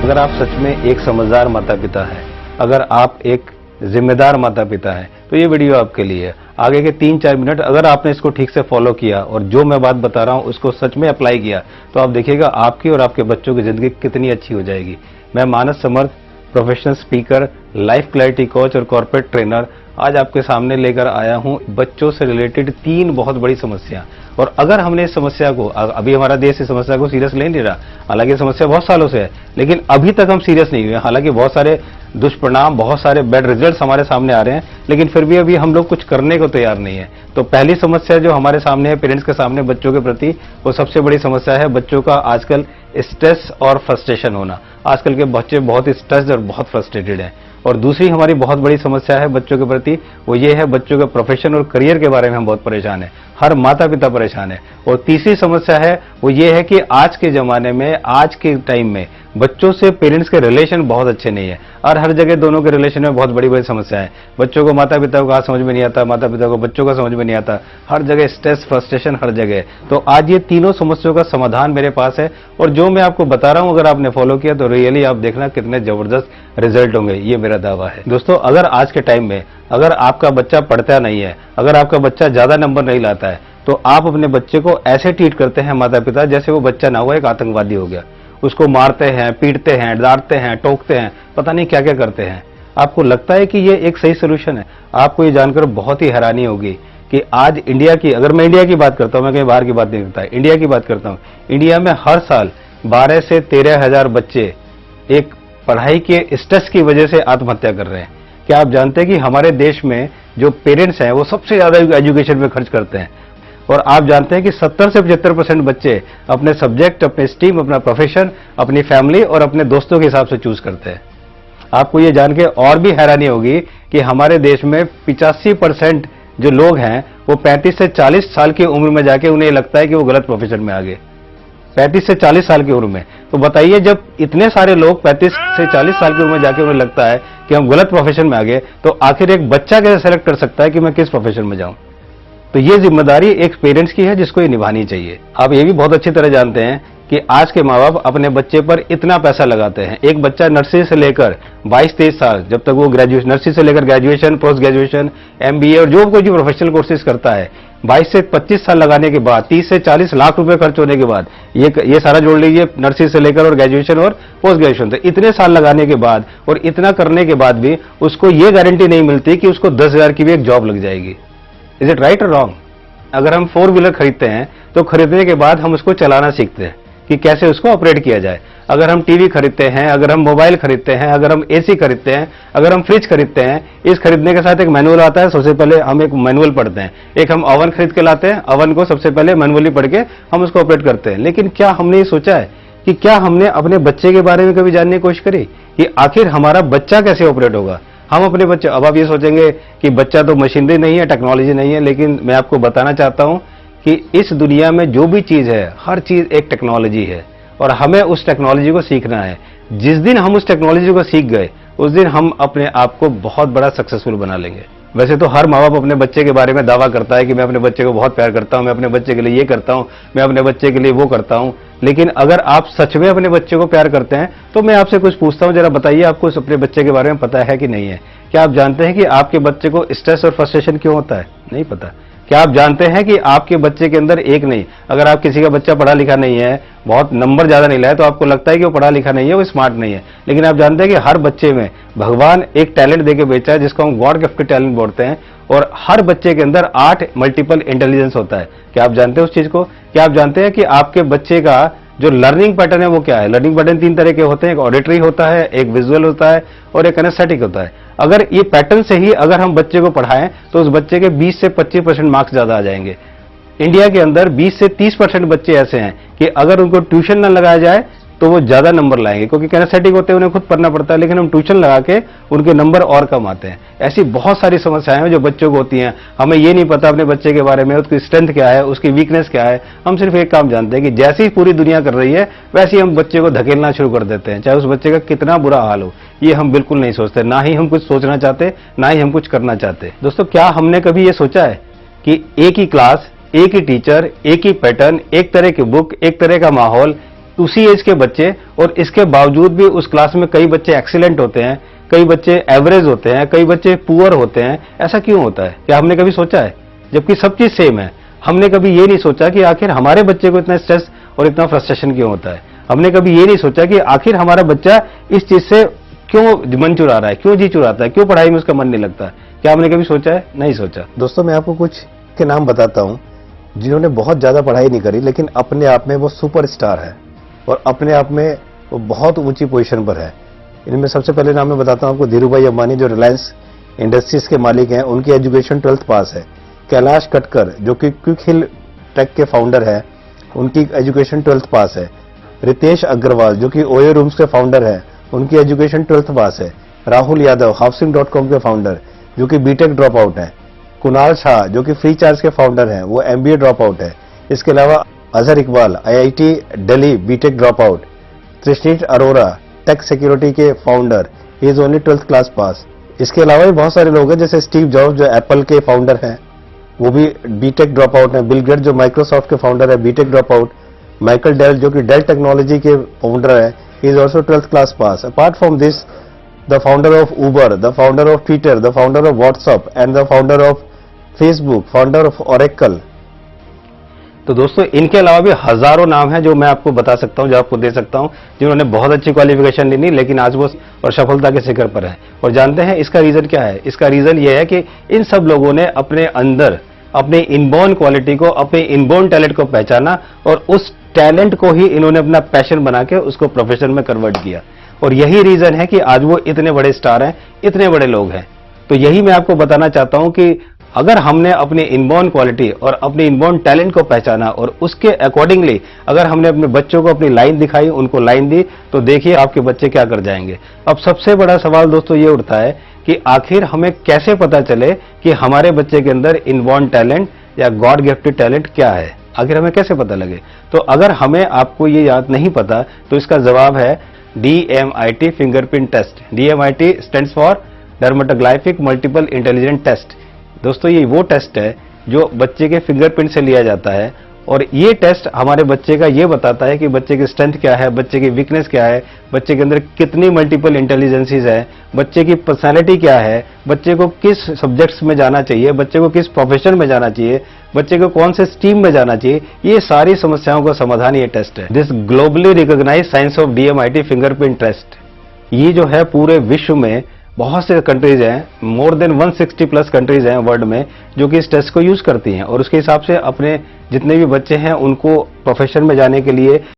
अगर आप सच में एक समझदार माता पिता हैं, अगर आप एक जिम्मेदार माता पिता हैं, तो ये वीडियो आपके लिए है। आगे के 3-4 मिनट अगर आपने इसको ठीक से फॉलो किया और जो मैं बात बता रहा हूँ उसको सच में अप्लाई किया, तो आप देखिएगा आपकी और आपके बच्चों की जिंदगी कितनी अच्छी हो जाएगी। मैं Manas Samarth, professional speaker, life clarity coach और कॉर्पोरेट ट्रेनर आज आपके सामने लेकर आया हूं बच्चों से रिलेटेड 3 बहुत बड़ी समस्या। और अगर हमने इस समस्या को, अभी हमारा देश इस समस्या को सीरियस ले नहीं रहा, हालांकि समस्या बहुत सालों से है, लेकिन अभी तक हम सीरियस नहीं हुए। हालांकि बहुत सारे दुष्परिणाम, बहुत सारे बैड रिजल्ट्स हमारे सामने आ रहे हैं, लेकिन फिर भी अभी हम लोग कुछ करने को तैयार नहीं है। तो पहली समस्या जो हमारे सामने है, पेरेंट्स के सामने बच्चों के प्रति, वो सबसे बड़ी समस्या है बच्चों का आजकल स्ट्रेस और फ्रस्ट्रेशन होना। आजकल के बच्चे बहुत स्ट्रेस्ड और बहुत फ्रस्ट्रेटेड हैं। और दूसरी हमारी बहुत बड़ी समस्या है बच्चों के प्रति, वो ये है बच्चों के प्रोफेशन और करियर के बारे में हम बहुत परेशान हैं। हर माता पिता परेशान है। और तीसरी समस्या है वो ये है कि आज के जमाने में, आज के टाइम में बच्चों से पेरेंट्स के रिलेशन बहुत अच्छे नहीं है और हर जगह दोनों के रिलेशन में बहुत बड़ी बड़ी समस्या है। बच्चों को माता पिता को समझ में नहीं आता, माता पिता को बच्चों का समझ में नहीं आता, हर जगह स्ट्रेस, फ्रस्ट्रेशन हर जगह है। तो आज ये तीनों समस्याओं का समाधान मेरे पास है और जो मैं आपको बता रहा हूं, अगर आपने फॉलो किया तो रियली आप देखना कितने जबरदस्त रिजल्ट होंगे, ये मेरा दावा है। दोस्तों, अगर आज के टाइम में अगर आपका बच्चा पढ़ता नहीं है, अगर आपका बच्चा ज्यादा नंबर नहीं लाता है, तो आप अपने बच्चे को ऐसे ट्रीट करते हैं माता पिता जैसे वो बच्चा ना हुआ एक आतंकवादी हो गया। उसको मारते हैं, पीटते हैं, डांटते हैं, टोकते हैं, पता नहीं क्या क्या करते हैं। आपको लगता है कि ये एक सही सोल्यूशन है? आपको ये जानकर बहुत ही हैरानी होगी कि आज इंडिया की, अगर मैं इंडिया की बात करता हूं, मैं कहीं बाहर की बात नहीं करता, इंडिया की बात करता हूं, इंडिया में हर साल 12 से 13 हजार बच्चे एक पढ़ाई के स्ट्रेस की वजह से आत्महत्या कर रहे हैं। क्या आप जानते हैं कि हमारे देश में जो पेरेंट्स हैं वो सबसे ज्यादा एजुकेशन में खर्च करते हैं? और आप जानते हैं कि 70 से 75% बच्चे अपने सब्जेक्ट, अपने स्ट्रीम, अपना प्रोफेशन, अपनी फैमिली और अपने दोस्तों के हिसाब से चूज करते हैं। आपको ये जान के और भी हैरानी होगी कि हमारे देश में 85% जो लोग हैं वो 35 से 40 साल की उम्र में जाके उन्हें लगता है कि वो गलत प्रोफेशन में आ गए। 35 से 40 साल की उम्र में। तो बताइए, जब इतने सारे लोग 35 से 40 साल की उम्र में जाके उन्हें लगता है कि हम गलत प्रोफेशन में आ गए, तो आखिर एक बच्चा कैसे सेलेक्ट कर सकता है कि मैं किस प्रोफेशन में जाऊं? तो ये जिम्मेदारी एक पेरेंट्स की है जिसको ये निभानी चाहिए। आप ये भी बहुत अच्छी तरह जानते हैं कि आज के माँ बाप अपने बच्चे पर इतना पैसा लगाते हैं। एक बच्चा नर्सरी से लेकर 22-23 साल, जब तक वो ग्रेजुएशन, नर्सरी से लेकर ग्रेजुएशन, पोस्ट ग्रेजुएशन, MBA और जो कोई भी प्रोफेशनल कोर्सेज करता है, 22 से 25 साल लगाने के बाद, 30 से 40 लाख रुपए खर्च होने के बाद, ये सारा जोड़ लीजिए, नर्सरी से लेकर और ग्रेजुएशन और पोस्ट ग्रेजुएशन, तो इतने साल लगाने के बाद और इतना करने के बाद भी उसको ये गारंटी नहीं मिलती कि उसको 10,000 की भी एक जॉब लग जाएगी। इज इट राइट और रॉन्ग? अगर हम 4 व्हीलर खरीदते हैं तो खरीदने के बाद हम उसको चलाना सीखते हैं कि कैसे उसको ऑपरेट किया जाए। अगर हम टीवी खरीदते हैं, अगर हम मोबाइल खरीदते हैं, अगर हम AC खरीदते हैं, अगर हम फ्रिज खरीदते हैं, इस खरीदने के साथ एक मैनुअल आता है। सबसे पहले हम एक मैनुअल पढ़ते हैं। एक हम ओवन खरीद के लाते हैं, ओवन को सबसे पहले मैनुअली पढ़ के हम उसको ऑपरेट करते हैं। लेकिन क्या हमने ये सोचा है कि क्या हमने अपने बच्चे के बारे में कभी जानने की कोशिश करी कि आखिर हमारा बच्चा कैसे ऑपरेट होगा? हम अपने बच्चे, अब आप ये सोचेंगे कि बच्चा तो मशीनरी नहीं है, टेक्नोलॉजी नहीं है, लेकिन मैं आपको बताना चाहता हूं कि इस दुनिया में जो भी चीज है, हर चीज एक टेक्नोलॉजी है और हमें उस टेक्नोलॉजी को सीखना है। जिस दिन हम उस टेक्नोलॉजी को सीख गए, उस दिन हम अपने आप को बहुत बड़ा सक्सेसफुल बना लेंगे। वैसे तो हर माँ बाप अपने बच्चे के बारे में दावा करता है कि मैं अपने बच्चे को बहुत प्यार करता हूं, मैं अपने बच्चे के लिए ये करता हूं, मैं अपने बच्चे के लिए वो करता हूं। लेकिन अगर आप सच में अपने बच्चे को प्यार करते हैं तो मैं आपसे कुछ पूछता हूं, जरा बताइए आपको अपने बच्चे के बारे में पता है कि नहीं है? क्या आप जानते हैं कि आपके बच्चे को स्ट्रेस और फ्रस्ट्रेशन क्यों होता है? नहीं पता। क्या आप जानते हैं कि आपके बच्चे के अंदर एक नहीं, अगर आप किसी का बच्चा पढ़ा लिखा नहीं है, बहुत नंबर ज्यादा नहीं लाया, तो आपको लगता है कि वो पढ़ा लिखा नहीं है, वो स्मार्ट नहीं है। लेकिन आप जानते हैं कि हर बच्चे में भगवान एक टैलेंट देके बेचा है जिसको हम गॉड गिफ्टेड टैलेंट बोलते हैं, और हर बच्चे के अंदर 8 मल्टीपल इंटेलिजेंस होता है। क्या आप जानते हैं उस चीज को? क्या आप जानते हैं कि आपके बच्चे का जो लर्निंग पैटर्न है वो क्या है? लर्निंग पैटर्न 3 तरह के होते हैं, एक ऑडिटरी होता है, एक विजुअल होता है और एक किनेस्थेटिक होता है। अगर ये पैटर्न से ही अगर हम बच्चे को पढ़ाएं तो उस बच्चे के 20 से 25% मार्क्स ज्यादा आ जाएंगे। इंडिया के अंदर 20 से 30% बच्चे ऐसे हैं कि अगर उनको ट्यूशन न लगाया जाए तो वो ज्यादा नंबर लाएंगे, क्योंकि किनेस्थेटिक होते हैं, उन्हें खुद पढ़ना पड़ता है, लेकिन हम ट्यूशन लगा के उनके नंबर और कम आते हैं। ऐसी बहुत सारी समस्याएं हैं जो बच्चों को होती हैं। हमें ये नहीं पता अपने बच्चे के बारे में, उसकी स्ट्रेंथ क्या है, उसकी वीकनेस क्या है। हम सिर्फ एक काम जानते हैं कि जैसी ही पूरी दुनिया कर रही है वैसे ही हम बच्चे को धकेलना शुरू कर देते हैं, चाहे उस बच्चे का कितना बुरा हाल हो। ये हम बिल्कुल नहीं सोचते, ना ही हम कुछ सोचना चाहते, ना ही हम कुछ करना चाहते। दोस्तों, क्या हमने कभी ये सोचा है कि एक ही क्लास, एक ही टीचर, एक ही पैटर्न, एक तरह की बुक, एक तरह का माहौल, तो उसी एज के बच्चे, और इसके बावजूद भी उस क्लास में कई बच्चे एक्सीलेंट होते हैं, कई बच्चे एवरेज होते हैं, कई बच्चे पुअर होते हैं। ऐसा क्यों होता है? क्या हमने कभी सोचा है? जबकि सब चीज सेम है। हमने कभी ये नहीं सोचा कि आखिर हमारे बच्चे को इतना स्ट्रेस और इतना फ्रस्ट्रेशन क्यों होता है। हमने कभी ये नहीं सोचा कि आखिर हमारा बच्चा इस चीज से क्यों मन चुरा रहा है, क्यों जी चुराता है, क्यों पढ़ाई में उसका मन नहीं लगता। क्या हमने कभी सोचा है? नहीं सोचा। दोस्तों, मैं आपको कुछ के नाम बताता हूं जिन्होंने बहुत ज्यादा पढ़ाई नहीं करी, लेकिन अपने आप में वो सुपरस्टार है और अपने आप में वो बहुत ऊंची पोजीशन पर है। इनमें सबसे पहले नाम मैं बताता हूं आपको धीरूभाई अंबानी, जो रिलायंस इंडस्ट्रीज के मालिक हैं। उनकी एजुकेशन 12th पास है। कैलाश कटकर, जो कि क्विक हिल टेक के फाउंडर हैं, उनकी एजुकेशन 12th पास है। रितेश अग्रवाल, जो कि ओयो रूम्स के फाउंडर हैं, उनकी एजुकेशन 12th पास है। राहुल यादव, हाउसिंग.com के फाउंडर, जो कि बीटेक ड्रॉप आउट है। कुणाल शाह, जो कि फ्री चार्ज के फाउंडर हैं, वो MBA ड्रॉप आउट है। इसके अलावा Azhar Iqbal, IIT Delhi BTech drop out. Trishneet Arora, tech security के founder, he is only 12th class pass. इसके अलावा भी बहुत सारे लोग हैं, जैसे स्टीव जॉब्स, जो एप्पल के फाउंडर हैं, वो भी बीटेक ड्रॉप आउट है। बिल गेट्स, जो माइक्रोसॉफ्ट के फाउंडर है, BTech drop out. Michael Dell, जो कि डेल टेक्नोलॉजी के फाउंडर है, he is also 12th class pass. Apart from this, the founder of Uber, the founder of Twitter, the founder of WhatsApp and the founder of Facebook, founder of Oracle. तो दोस्तों, इनके अलावा भी हजारों नाम हैं जो मैं आपको बता सकता हूं, जो आपको दे सकता हूं, जिन्होंने बहुत अच्छी क्वालिफिकेशन ली, लेकिन आज वो और सफलता के शिखर पर है। और जानते हैं इसका रीजन क्या है? इसका रीजन ये है कि इन सब लोगों ने अपने अंदर अपने इनबोर्न क्वालिटी को, अपने इनबोर्न टैलेंट को पहचाना और उस टैलेंट को ही इन्होंने अपना पैशन बना के उसको प्रोफेशन में कन्वर्ट किया। और यही रीजन है कि आज वो इतने बड़े स्टार हैं, इतने बड़े लोग हैं। तो यही मैं आपको बताना चाहता हूं कि अगर हमने अपनी इनबोर्न क्वालिटी और अपने इनबोर्न टैलेंट को पहचाना और उसके अकॉर्डिंगली अगर हमने अपने बच्चों को अपनी लाइन दिखाई, उनको लाइन दी, तो देखिए आपके बच्चे क्या कर जाएंगे। अब सबसे बड़ा सवाल दोस्तों ये उठता है कि आखिर हमें कैसे पता चले कि हमारे बच्चे के अंदर इनबोर्न टैलेंट या गॉड गिफ्टेड टैलेंट क्या है? आखिर हमें कैसे पता लगे? तो अगर हमें आपको ये याद नहीं पता, तो इसका जवाब है DMIT fingerprint test. DMIT stands for dermatoglyphic multiple intelligent test. दोस्तों, ये वो टेस्ट है जो बच्चे के फिंगरप्रिंट से लिया जाता है, और ये टेस्ट हमारे बच्चे का ये बताता है कि बच्चे की स्ट्रेंथ क्या है, बच्चे की वीकनेस क्या है, बच्चे के अंदर कितनी मल्टीपल इंटेलिजेंसीज है, बच्चे की पर्सनैलिटी क्या है, बच्चे को किस सब्जेक्ट्स में जाना चाहिए, बच्चे को किस प्रोफेशन में जाना चाहिए, बच्चे को कौन से स्ट्रीम में जाना चाहिए। ये सारी समस्याओं का समाधान ये टेस्ट है। This globally recognised science of DMIT fingerprint test, ये जो है पूरे विश्व में बहुत से कंट्रीज हैं, मोर देन 160 प्लस कंट्रीज हैं वर्ल्ड में, जो कि इस टेस्ट को यूज करती हैं और उसके हिसाब से अपने जितने भी बच्चे हैं उनको प्रोफेशन में जाने के लिए